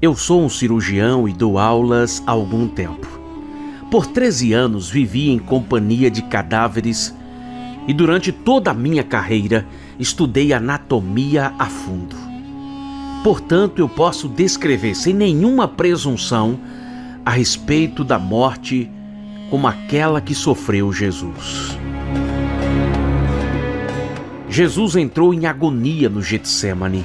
Eu sou um cirurgião e dou aulas há algum tempo. Por 13 anos vivi em companhia de cadáveres e durante toda a minha carreira estudei anatomia a fundo. Portanto, eu posso descrever sem nenhuma presunção a respeito da morte como aquela que sofreu Jesus. Jesus entrou em agonia no Getsêmani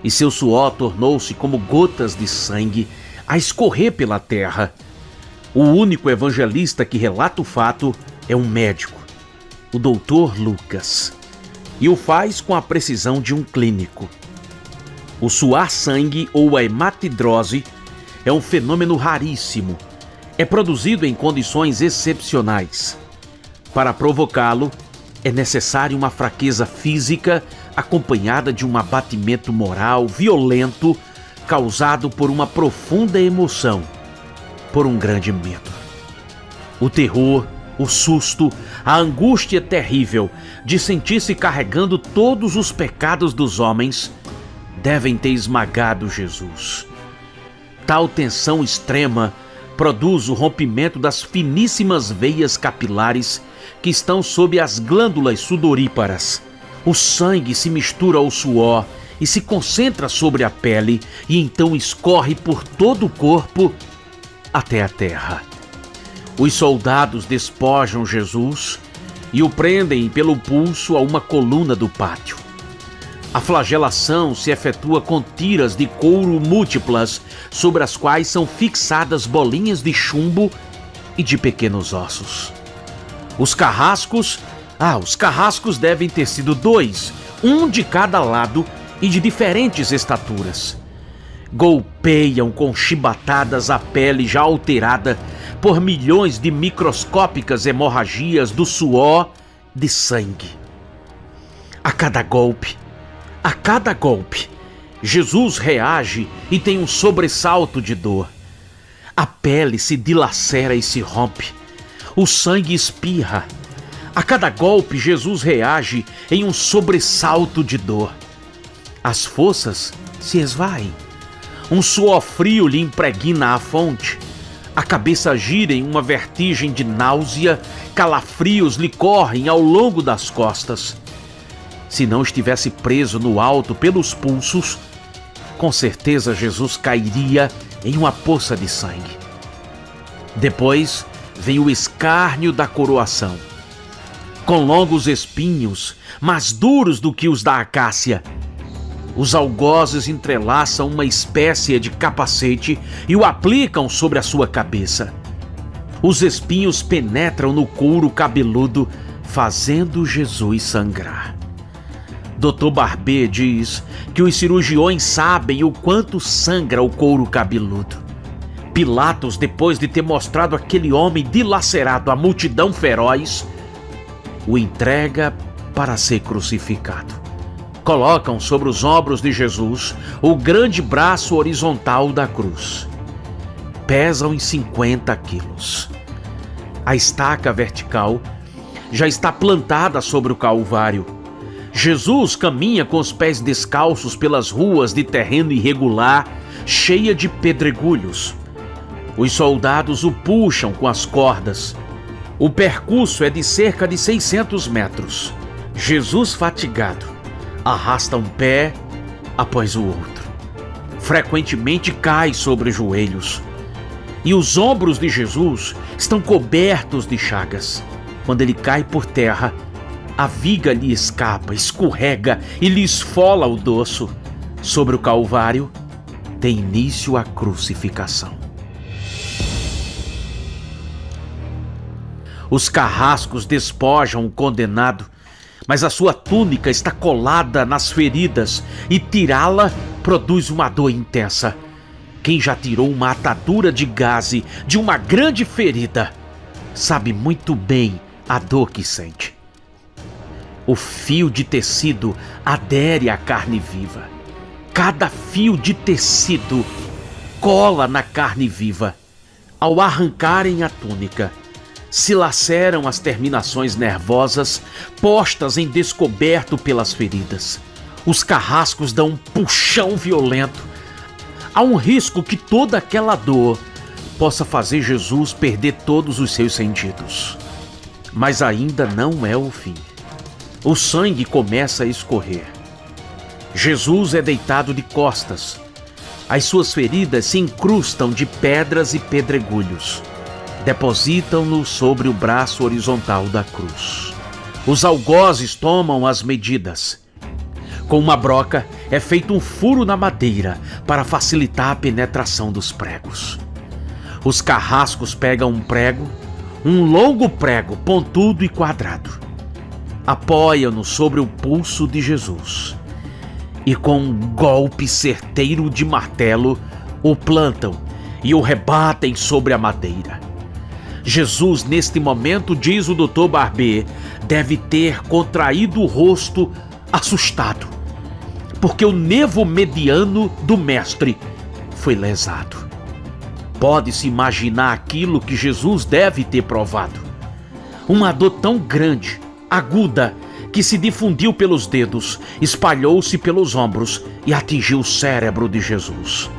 e seu suor tornou-se como gotas de sangue a escorrer pela terra. O único evangelista que relata o fato é um médico, o Dr. Lucas, e o faz com a precisão de um clínico. O suar sangue ou a hematidrose é um fenômeno raríssimo. É produzido em condições excepcionais. Para provocá-lo, é necessária uma fraqueza física acompanhada de um abatimento moral violento causado por uma profunda emoção, por um grande medo. O terror, o susto, a angústia terrível de sentir-se carregando todos os pecados dos homens devem ter esmagado Jesus. Tal tensão extrema produz o rompimento das finíssimas veias capilares que estão sob as glândulas sudoríparas. O sangue se mistura ao suor e se concentra sobre a pele e então escorre por todo o corpo até a terra. Os soldados despojam Jesus e o prendem pelo pulso a uma coluna do pátio. A flagelação se efetua com tiras de couro múltiplas, sobre as quais são fixadas bolinhas de chumbo e de pequenos ossos. Os carrascos devem ter sido 2, um de cada lado e de diferentes estaturas. Golpeiam com chibatadas a pele já alterada por milhões de microscópicas hemorragias do suor de sangue. A cada golpe, Jesus reage e tem um sobressalto de dor. A pele se dilacera e se rompe. O sangue espirra. A cada golpe, Jesus reage em um sobressalto de dor. As forças se esvaem. Um suor frio lhe impregna a fonte. A cabeça gira em uma vertigem de náusea, calafrios lhe correm ao longo das costas. Se não estivesse preso no alto pelos pulsos, com certeza Jesus cairia em uma poça de sangue. Depois vem o escárnio da coroação. Com longos espinhos, mais duros do que os da acácia, os algozes entrelaçam uma espécie de capacete e o aplicam sobre a sua cabeça. Os espinhos penetram no couro cabeludo, fazendo Jesus sangrar. Dr. Barber diz que os cirurgiões sabem o quanto sangra o couro cabeludo. Pilatos, depois de ter mostrado aquele homem dilacerado à multidão feroz, o entrega para ser crucificado. Colocam sobre os ombros de Jesus o grande braço horizontal da cruz. Pesam em 50 quilos. A estaca vertical já está plantada sobre o Calvário. Jesus caminha com os pés descalços pelas ruas de terreno irregular, cheia de pedregulhos. Os soldados o puxam com as cordas. O percurso é de cerca de 600 metros. Jesus, fatigado, arrasta um pé após o outro. Frequentemente cai sobre os joelhos. E os ombros de Jesus estão cobertos de chagas. Quando ele cai por terra, a viga lhe escapa, escorrega e lhe esfola o dorso. Sobre o Calvário tem início a crucificação. Os carrascos despojam o condenado, mas a sua túnica está colada nas feridas e tirá-la produz uma dor intensa. Quem já tirou uma atadura de gaze de uma grande ferida sabe muito bem a dor que sente. O fio de tecido adere à carne viva. Cada fio de tecido cola na carne viva. Ao arrancarem a túnica, se laceram as terminações nervosas postas em descoberto pelas feridas. Os carrascos dão um puxão violento. Há um risco que toda aquela dor possa fazer Jesus perder todos os seus sentidos. Mas ainda não é o fim. O sangue começa a escorrer. Jesus é deitado de costas. As suas feridas se incrustam de pedras e pedregulhos. Depositam-no sobre o braço horizontal da cruz. Os algozes tomam as medidas. Com uma broca é feito um furo na madeira para facilitar a penetração dos pregos. Os carrascos pegam um prego, um longo prego pontudo e quadrado. Apoiam-no sobre o pulso de Jesus e com um golpe certeiro de martelo o plantam e o rebatem sobre a madeira. Jesus, neste momento, diz o Dr. Barbier, deve ter contraído o rosto assustado, porque o nervo mediano do mestre foi lesado. Pode-se imaginar aquilo que Jesus deve ter provado. Uma dor tão grande, aguda, que se difundiu pelos dedos, espalhou-se pelos ombros e atingiu o cérebro de Jesus.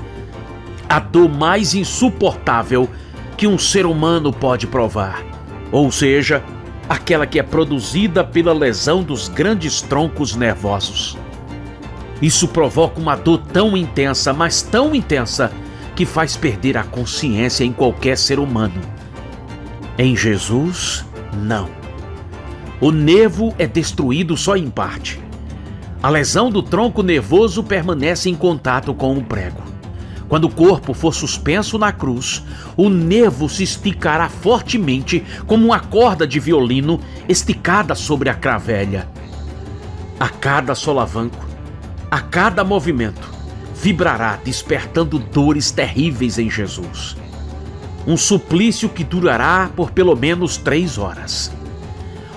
A dor mais insuportável que um ser humano pode provar, ou seja, aquela que é produzida pela lesão dos grandes troncos nervosos. Isso provoca uma dor tão intensa, mas tão intensa, que faz perder a consciência em qualquer ser humano. Em Jesus, não. O nervo é destruído só em parte. A lesão do tronco nervoso permanece em contato com o prego. Quando o corpo for suspenso na cruz, o nervo se esticará fortemente como uma corda de violino esticada sobre a cravelha. A cada solavanco, a cada movimento, vibrará despertando dores terríveis em Jesus. Um suplício que durará por pelo menos 3 horas.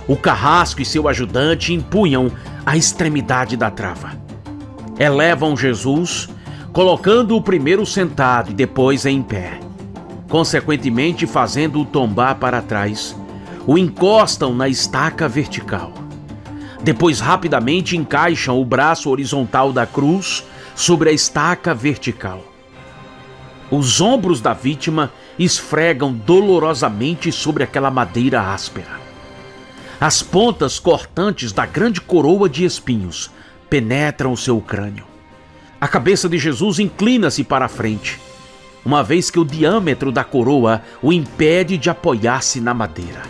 O carrasco e seu ajudante empunham a extremidade da trava. Elevam Jesus, colocando-o primeiro sentado e depois em pé. Consequentemente, fazendo-o tombar para trás, o encostam na estaca vertical. Depois, rapidamente, encaixam o braço horizontal da cruz sobre a estaca vertical. Os ombros da vítima esfregam dolorosamente sobre aquela madeira áspera. As pontas cortantes da grande coroa de espinhos penetram o seu crânio. A cabeça de Jesus inclina-se para a frente, uma vez que o diâmetro da coroa o impede de apoiar-se na madeira.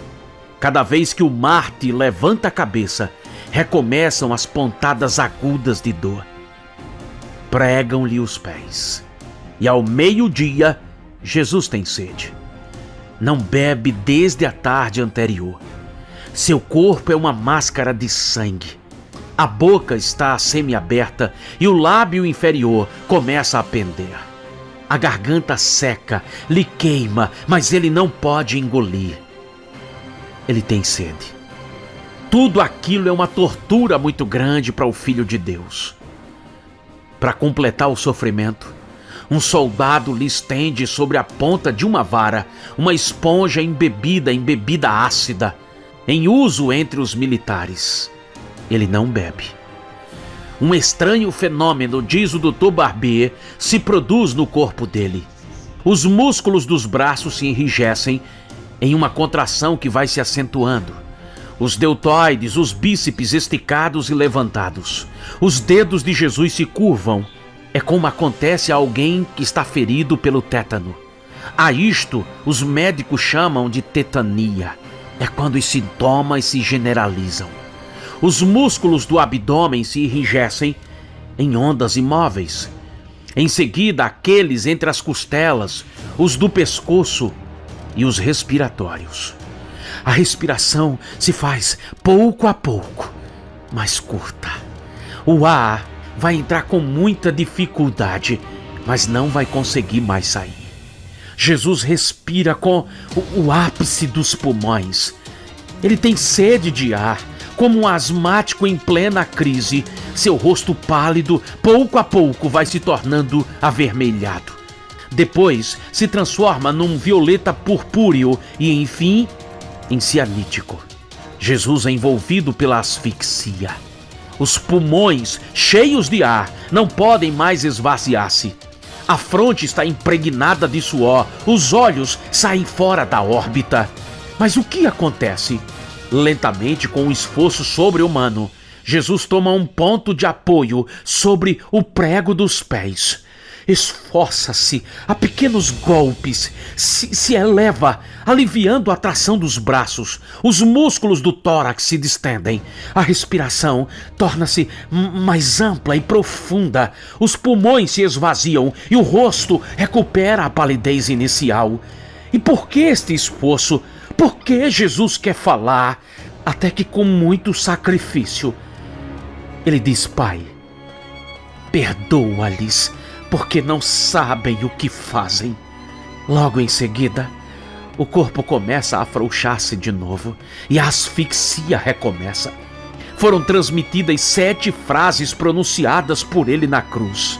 Cada vez que o mártir levanta a cabeça, recomeçam as pontadas agudas de dor. Pregam-lhe os pés. E ao meio-dia, Jesus tem sede. Não bebe desde a tarde anterior. Seu corpo é uma máscara de sangue. A boca está semiaberta e o lábio inferior começa a pender. A garganta seca, lhe queima, mas ele não pode engolir. Ele tem sede. Tudo aquilo é uma tortura muito grande para o Filho de Deus. Para completar o sofrimento, um soldado lhe estende sobre a ponta de uma vara uma esponja embebida em bebida ácida, em uso entre os militares. Ele não bebe. Um estranho fenômeno, diz o Dr. Barbier, se produz no corpo dele. Os músculos dos braços se enrijecem em uma contração que vai se acentuando. Os deltoides, os bíceps esticados e levantados. Os dedos de Jesus se curvam. É como acontece a alguém que está ferido pelo tétano. A isto os médicos chamam de tetania. É quando os sintomas se generalizam. Os músculos do abdômen se enrijecem em ondas imóveis. Em seguida, aqueles entre as costelas, os do pescoço e os respiratórios. A respiração se faz pouco a pouco, mais curta. O ar vai entrar com muita dificuldade, mas não vai conseguir mais sair. Jesus respira com o ápice dos pulmões. Ele tem sede de ar, como um asmático em plena crise. Seu rosto pálido, pouco a pouco, vai se tornando avermelhado. Depois se transforma num violeta purpúreo e, enfim, em cianítico. Jesus é envolvido pela asfixia. Os pulmões, cheios de ar, não podem mais esvaziar-se. A fronte está impregnada de suor, os olhos saem fora da órbita. Mas o que acontece? Lentamente, com um esforço sobre-humano, Jesus toma um ponto de apoio sobre o prego dos pés. Esforça-se a pequenos golpes, se eleva, aliviando a tração dos braços. Os músculos do tórax se distendem. A respiração torna-se mais ampla e profunda. Os pulmões se esvaziam e o rosto recupera a palidez inicial. E por que este esforço? Por que Jesus quer falar? Até que, com muito sacrifício, ele diz: Pai, perdoa-lhes, porque não sabem o que fazem. Logo em seguida, o corpo começa a afrouxar-se de novo e a asfixia recomeça. Foram transmitidas 7 frases pronunciadas por ele na cruz.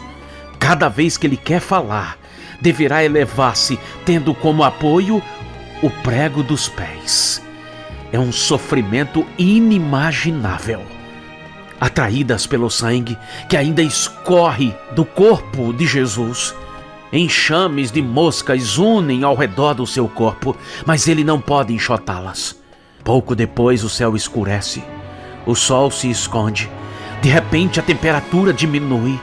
Cada vez que ele quer falar, deverá elevar-se, tendo como apoio o prego dos pés. É um sofrimento inimaginável. Atraídas pelo sangue que ainda escorre do corpo de Jesus, enxames de moscas unem ao redor do seu corpo, mas ele não pode enxotá-las. Pouco depois o céu escurece, o sol se esconde, de repente a temperatura diminui.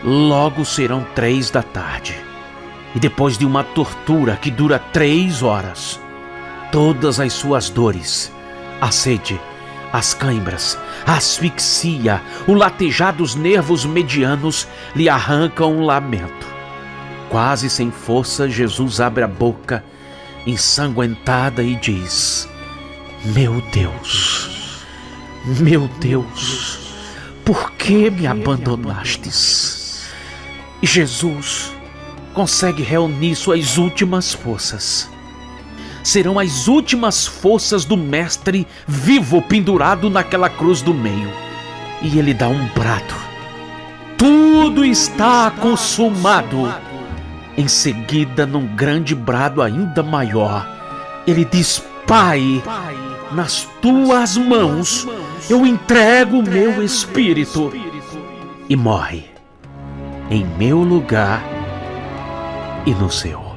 Logo serão 3 da tarde. E depois de uma tortura que dura 3 horas, todas as suas dores, a sede, as cãibras, a asfixia, o latejar dos nervos medianos lhe arrancam um lamento. Quase sem força, Jesus abre a boca, ensanguentada, e diz: Meu Deus, por que me abandonastes? E Jesus consegue reunir suas últimas forças. Serão as últimas forças do Mestre vivo pendurado naquela cruz do meio. E ele dá um brado: tudo está consumado. Em seguida, num grande brado ainda maior, ele diz: Pai, nas tuas mãos eu entrego o meu espírito. E morre em meu lugar e no seu.